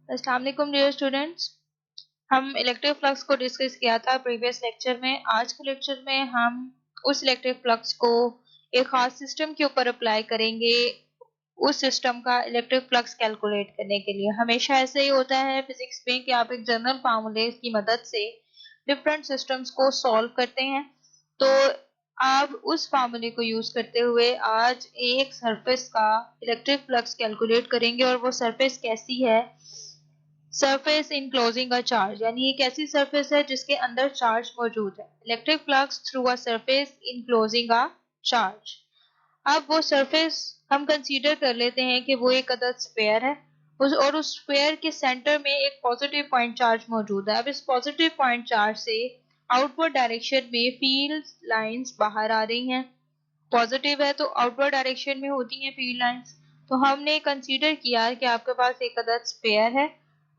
अस्सलाम वालेकुम dear students. हम इलेक्ट्रिक फ्लक्स को डिस्कस किया था प्रीवियस लेक्चर में। आज के लेक्चर में हम उस इलेक्ट्रिक फ्लक्स को एक खास सिस्टम के ऊपर अप्लाई करेंगे, उस सिस्टम का इलेक्ट्रिक फ्लक्स कैलकुलेट करने के लिए। हमेशा ऐसे ही होता है फिजिक्स में कि आप एक जनरल फार्मूले की मदद से डिफरेंट सिस्टम्स को सॉल्व करते हैं। तो आप उस फार्मूले को यूज करते हुए आज एक सरफेस का इलेक्ट्रिक फ्लक्स कैलकुलेट करेंगे। और वो सरफेस कैसी है? सरफेस इनक्लोजिंग अ चार्ज, यानी एक ऐसी सरफेस है जिसके अंदर चार्ज मौजूद है। Electric flux through a surface enclosing a charge. अब वो सरफेस हम कंसीडर कर लेते हैं कि वो एक अदद स्फेयर है उस स्फेयर के सेंटर में एक पॉजिटिव पॉइंट चार्ज मौजूद है। अब इस पॉजिटिव पॉइंट चार्ज से आउटवर्ड डायरेक्शन में फील्ड लाइंस बाहर आ रही हैं। पॉजिटिव है तो आउटवर्ड डायरेक्शन में होती हैं फील्ड लाइंस। तो हमने कंसीडर किया कि आपके पास एक अदद स्फेयर है,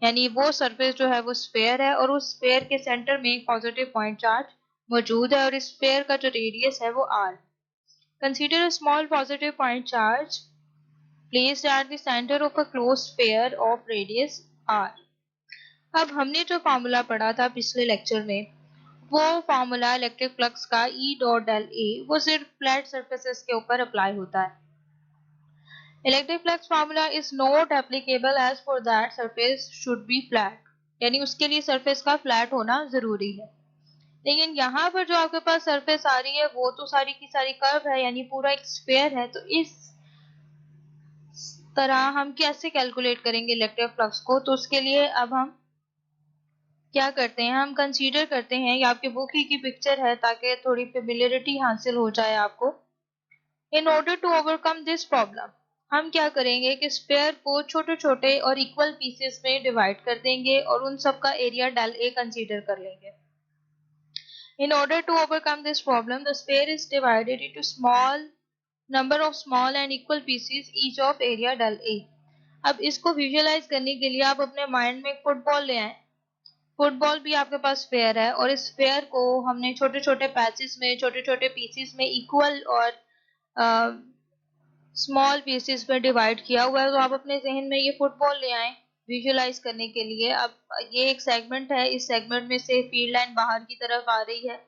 यानी वो सरफेस जो है वो स्फेयर है और उस स्फेयर के सेंटर में एक पॉजिटिव पॉइंट चार्ज मौजूद है और इस स्फेयर का जो रेडियस है वो r। Consider a small positive point charge placed at the centre of a closed sphere of radius r। अब हमने जो फार्मूला पढ़ा था पिछले लेक्चर में, वो फार्मूला इलेक्ट्रिक फ्लक्स का E डॉट डेल A वो सिर्फ फ्लैट सरफेसेस के ऊपर अप्लाई होता है। Electric flux formula is not applicable as for that surface should be flat, यानी उसके लिए सरफेस का फ्लैट होना जरूरी है। लेकिन यहाँ पर जो आपके पास सरफेस आ रही है वो तो सारी की सारी कर्व है, यानी पूरा एक स्फेयर है। तो इस तरह हम कैसे कैलकुलेट करेंगे इलेक्ट्रिक फ्लक्स को? तो उसके लिए अब हम क्या करते हैं, हम कंसीडर करते हैं, ये आपके बुक ही की पिक्चर है ताकि थोड़ी फेमिलियरिटी हासिल हो जाए आपको। In order to overcome this problem, हम क्या करेंगे कि स्फेयर को छोटे छोटे और इक्वल पीसेस में डिवाइड कर देंगे और उन सब का एरिया डेल ए कंसीडर कर लेंगे। In order to overcome this problem, the sphere is divided into small number of small and equal pieces, each of area del A। अब इसको विजुअलाइज करने के लिए आप अपने माइंड में एक फुटबॉल ले आए। फुटबॉल भी आपके पास स्फेयर है और इस स्फेयर को हमने छोटे छोटे पैचेस में, छोटे छोटे पीसेस में इक्वल और स्मॉल पीसेस में डिवाइड किया हुआ है। तो आप अपने जहन में ये फुटबॉल ले आए विजुअलाइज करने के लिए। अब ये एक सेगमेंट है, इस सेगमेंट में से फील्ड लाइन बाहर की तरफ आ रही है।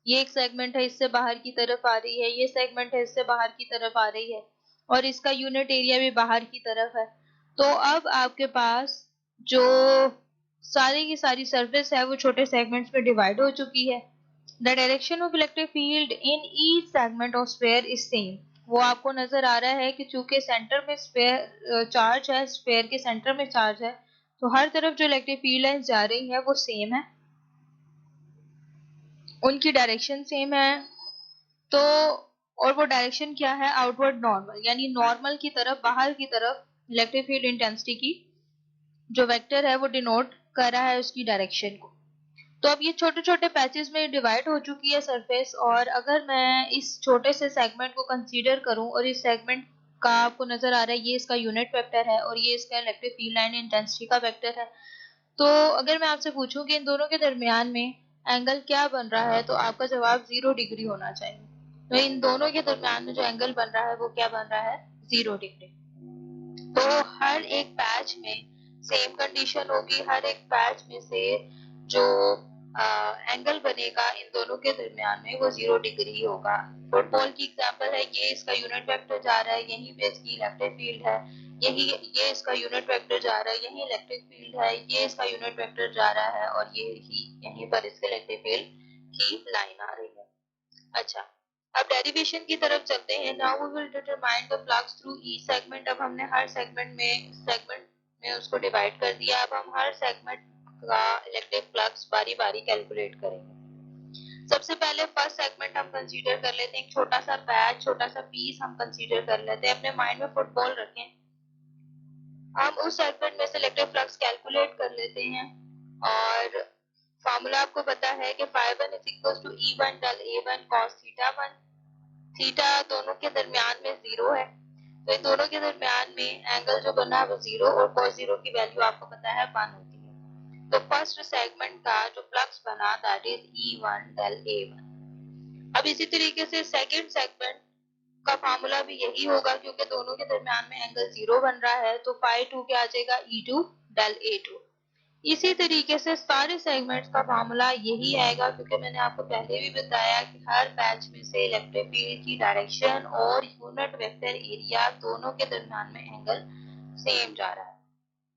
ये एक सेगमेंट है, इससे बाहर की तरफ आ रही है। ये सेगमेंट है, इससे बाहर की तरफ आ रही है और इसका यूनिट एरिया भी बाहर की तरफ है। तो अब आपके पास जो सारी की सारी सरफेस है वो छोटे सेगमेंट्स में डिवाइड हो चुकी है। The direction of electric field in each segment of sphere is same. वो आपको नजर आ रहा है कि चूंकि सेंटर में स्फेयर चार्ज है, स्फेयर के सेंटर में चार्ज है, तो हर तरफ जो इलेक्ट्रिक फील्ड लाइंस जा रही है वो सेम है, उनकी डायरेक्शन सेम है। तो और वो डायरेक्शन क्या है? आउटवर्ड नॉर्मल, यानी नॉर्मल की तरफ, बाहर की तरफ इलेक्ट्रिक फील्ड इंटेंसिटी की जो वेक्टर है वो डिनोट कर रहा है उसकी डायरेक्शन को। तो अब ये छोटे छोटे पैचेस में डिवाइड हो चुकी है सरफेस। और अगर मैं इस छोटे से सेगमेंट को कंसीडर करूं और इस सेगमेंट का आपको नजर आ रहा है ये इसका यूनिट वेक्टर है और ये इसका इलेक्ट्रिक फील्ड लाइन इंटेंसिटी का वेक्टर है। तो अगर मैं आपसे पूछूं कि इन दोनों के दरमियान में एंगल क्या बन रहा है, तो आपका जवाब 0 डिग्री होना चाहिए। तो इन दोनों के दरमियान में जो एंगल बन रहा है वो क्या बन रहा है? 0 डिग्री। तो हर एक पैच में सेम कंडीशन होगी, हर एक पैच में से जो एंगल बनेगा इन दोनों के दरमियान में वो 0 डिग्री होगा। फुटबॉल की एग्जांपल है, ये इसका यूनिट वेक्टर जा रहा है, यहीं पे इसकी इलेक्ट्रिक फील्ड है, यही ये इसका यूनिट वेक्टर जा रहा है, यही इलेक्ट्रिक फील्ड है, ये इसका यूनिट वेक्टर जा रहा है और ये ही यहीं पर इसके इलेक्ट्रिक फील्ड की लाइन आ रही है। अच्छा, अब डेरिवेशन की तरफ चलते हैं। Now we will determine the flux through each segment. अब हमने हर सेगमेंट में उसको डिवाइड कर दिया। अब हम हर सेगमेंट का इलेक्ट्रिक फ्लक्स बारी बारी कैलकुलेट करेंगे। सबसे पहले फर्स्ट सेगमेंट हम कंसीडर कर लेते हैं, एक छोटा सा पैच, छोटा सा पीस हम कंसीडर कर लेते हैं। अपने माइंड में फुटबॉल रखें, हम उस सेगमेंट में से इलेक्ट्रिक फ्लक्स कैलकुलेट कर लेते हैं। और फॉर्मूला आपको पता है कि φ1 is equals to E1 del A1 cos θ1। Theta दोनों के दरमियान में 0 है, तो इन दोनों के दरमियान में एंगल जो बना है वो 0 और cos 0 की वैल्यू आपको पता है 1 होती है। तो फर्स्ट सेगमेंट का जो फ्लक्स बना that is E1 del A1। अब इसी तरीके से सेकंड सेगमेंट का फार्मूला भी यही होगा, क्योंकि दोनों के दरमियान में एंगल 0 बन रहा है, तो φ2 क्या आ जाएगा? E2 del A2। इसी तरीके से सारे सेगमेंट्स का फार्मूला यही आएगा, क्योंकि मैंने आपको पहले भी बताया कि हर पैच में से इलेक्ट्रिक फील्ड की डायरेक्शन और यूनिट वेक्टर एरिया दोनों के दरमियान में एंगल सेम जा रहा है।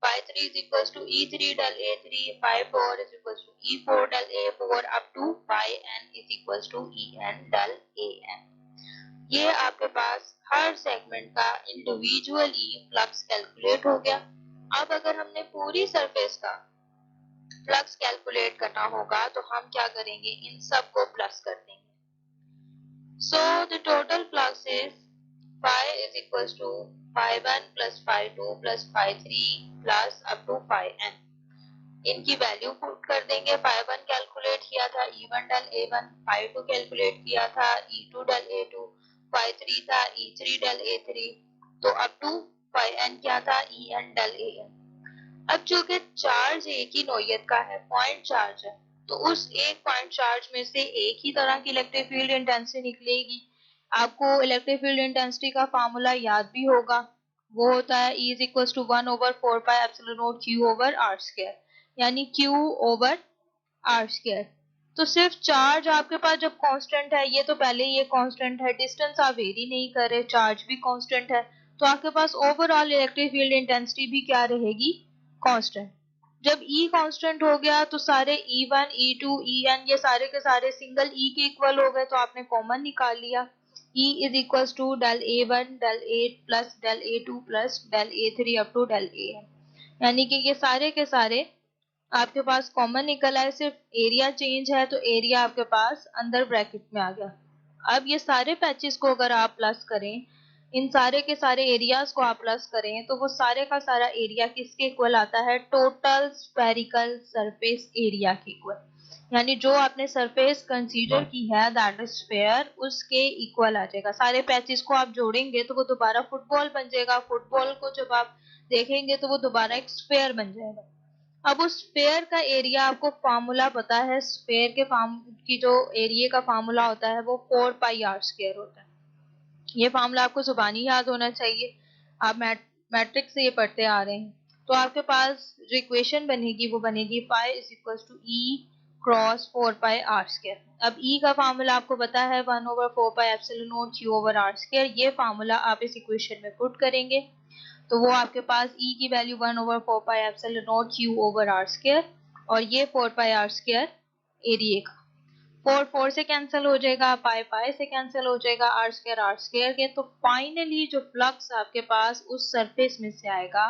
phi3 is equals to E3 del A3, phi4 is equals to E4 del A4 up to phi n is equals to En del An। ये आपके पास हर सेगमेंट का इंडिविजुअली फ्लक्स कैलकुलेट हो गया। अब अगर हमने पूरी सरफेस का फ्लक्स कैलकुलेट करना होगा तो हम क्या करेंगे, इन सब को प्लस कर देंगे। So the total flux is phi is equals to phi1 plus phi2 plus phi3 plus up to phi n। इनकी वैल्यू पुट कर देंगे। phi1 कैलकुलेट किया था E1 del A1, phi2 calculate किया था E2 del A2, phi3 था E3 del A3, तो up to phi n क्या था, En del An। अब चूंकि चार्ज एक ही नोयत का है, पॉइंट चार्ज है, तो उस एक पॉइंट चार्ज में से एक ही तरह की इलेक्ट्रिक फील्ड इंटेंसिटी निकलेगी। आपको इलेक्ट्रिक फील्ड इंटेंसिटी का फार्मूला याद भी होगा, वो होता है E is equals to 1 over 4 pi epsilon naught Q over R square, यानी Q over R square। तो सिर्फ चार्ज आपके पास जब कांस्टेंट है, ये तो पहले ही ये कांस्टेंट है, डिस्टेंस आप वेरी नहीं कर रहे, चार्ज भी कांस्टेंट है, तो आपके पास ओवरऑल इलेक्ट्रिक फील्ड इंटेंसिटी भी क्या रहेगी, कांस्टेंट। जब E कांस्टेंट हो गया तो सारे E1, E2, En ये सारे के सारे सिंगल E के इक्वल हो गए, तो आपने कॉमन निकाल लिया। E is equals to del A1 del A plus del A2 plus del A3 up to del An, यानी कि ये सारे के सारे आपके पास कॉमन निकल आए, सिर्फ एरिया चेंज है, तो एरिया आपके पास अंदर ब्रैकेट में आ गया। अब ये सारे पैचेस को अगर आप प्लस करें, इन सारे के सारे एरियाज को आप प्लस करें, तो वो सारे का सारा एरिया किसके इक्वल आता है, टोटल स्फेरिकल सरफेस एरिया के इक्वल, यानी जो आपने सरफेस कंसीडर की है दैट इज स्फेयर, उसके इक्वल आ जाएगा। सारे पैचेस को आप जोड़ेंगे तो वो दोबारा फुटबॉल बन जाएगा, फुटबॉल को जब आप देखेंगे तो वो दोबारा एक स्फेयर बन जाएगा। अब उस स्फेयर का एरिया आपको फार्मूला पता है, स्फेयर के की जो एरिया का फार्मूला होता है वो 4 पाई आर स्क्वायर होता है। ये फार्मूला आपको जुबानी याद होना चाहिए, आप मैट्रिक्स से ये पढ़ते आ रहे हैं। तो आपके पास जो इक्वेशन बनेगी वो बनेगी phi is equals to E cross 4 pi R square. अब E का फार्मूला आपको पता है 1 over 4 pi epsilon naught Q over R square. ये फार्मूला आप इस इक्वेशन में पुट करेंगे तो वो आपके पास E की value 1 over 4 pi epsilon naught Q over R square, और ये 4 पाई R स्क्वायर एरिया का, 4 4 से कैंसिल हो जाएगा, पाई पाई से कैंसिल हो जाएगा, आर स्क्वायर के। तो फाइनली जो फ्लक्स आपके पास उस सरफेस में से आएगा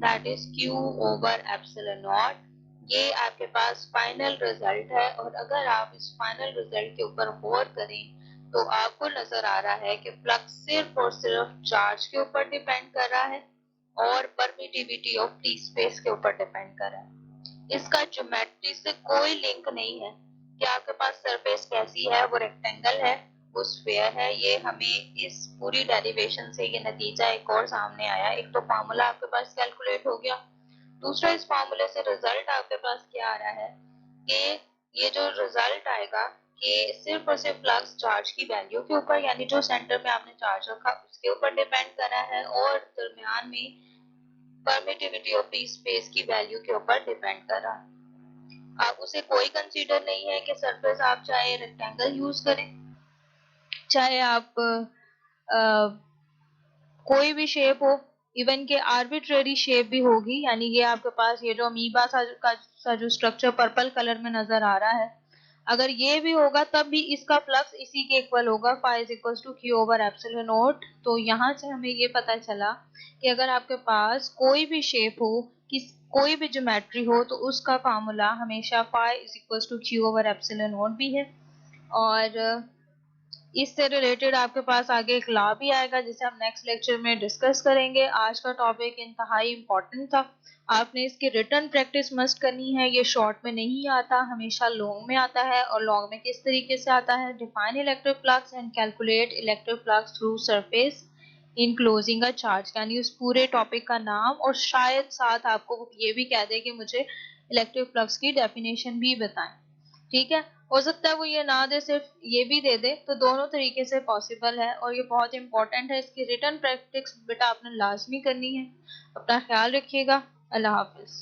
that is Q over epsilon not. ये आपके पास फाइनल रिजल्ट है, और अगर आप इस फाइनल रिजल्ट के ऊपर गौर करें तो आपको नजर आ रहा है कि फ्लक्स सिर्फ और सिर्फ चार्ज के ऊपर डिपेंड कर रहा है और परमिटिविटी ऑफ फ्री स्पेस के ऊपर डिपेंड कर रहा है। इसका ज्योमेट्री से कोई लिंक नहीं है कि आपके पास सरफेस कैसी है, वो रेक्टेंगल है, वो स्फीयर है। ये हमें इस पूरी डेरिवेशन से ये नतीजा एक और सामने आया। एक तो फार्मूला आपके पास कैलकुलेट हो गया, दूसरा इस फार्मूले से रिजल्ट आपके पास क्या आ रहा है कि ये जो रिजल्ट आएगा कि सिर्फ और सिर्फ फ्लक्स चार्ज की वैल्यू के ऊपर, यानी जो सेंटर में आपने चार्ज रखा उसके ऊपर डिपेंड कर रहा है, और दरमियान में परमिटिविटी ऑफ फ्री स्पेस की वैल्यू के ऊपर डिपेंड कर रहा है। आप उसे कोई कंसीडर नहीं है कि सरफेस आप चाहे रेक्टेंगल यूज करें, चाहे आप कोई भी शेप हो, इवन के आर्बिट्रेरी शेप भी होगी, यानी ये आपके पास ये जो अमीबा सा जो स्ट्रक्चर पर्पल कलर में नजर आ रहा है, अगर ये भी होगा तब भी इसका फ्लक्स इसी के इक्वल होगा, phi is equals to Q over epsilon naught। तो यहाँ से हमें ये पता चला कि अगर आपके पास कोई भी शेप हो, कोई भी ज्योमेट्री हो, तो उसका फार्मूला हमेशा phi is equals to Q over epsilon naught भी है। और इससे रिलेटेड आपके पास आगे एक लॉ भी आएगा जिसे हम नेक्स्ट लेक्चर में डिस्कस करेंगे। आज का टॉपिक इंतहाई इम्पोर्टेंट था, आपने इसकी रिटर्न प्रैक्टिस मस्ट करनी है। ये शॉर्ट में नहीं आता, हमेशा लॉन्ग में आता है। और लॉन्ग में किस तरीके से आता है, define electric flux and calculate electric flux through surface enclosing a charge, यानी उस पूरे टॉपिक का नाम, और शायद साथ आपको ये भी कह दे कि मुझे इलेक्ट्रिक फ्लक्स की डेफिनेशन भी बताएं। ठीक है, हो सकता है वो ये ना दे, सिर्फ ये भी दे दे, तो दोनों तरीके से पॉसिबल है, और ये बहुत इंपॉर्टेंट है। इसकी रिटर्न प्रैक्टिस बेटा आपने लाजमी करनी है। अपना ख्याल रखिएगा। अल्लाह हाफिज।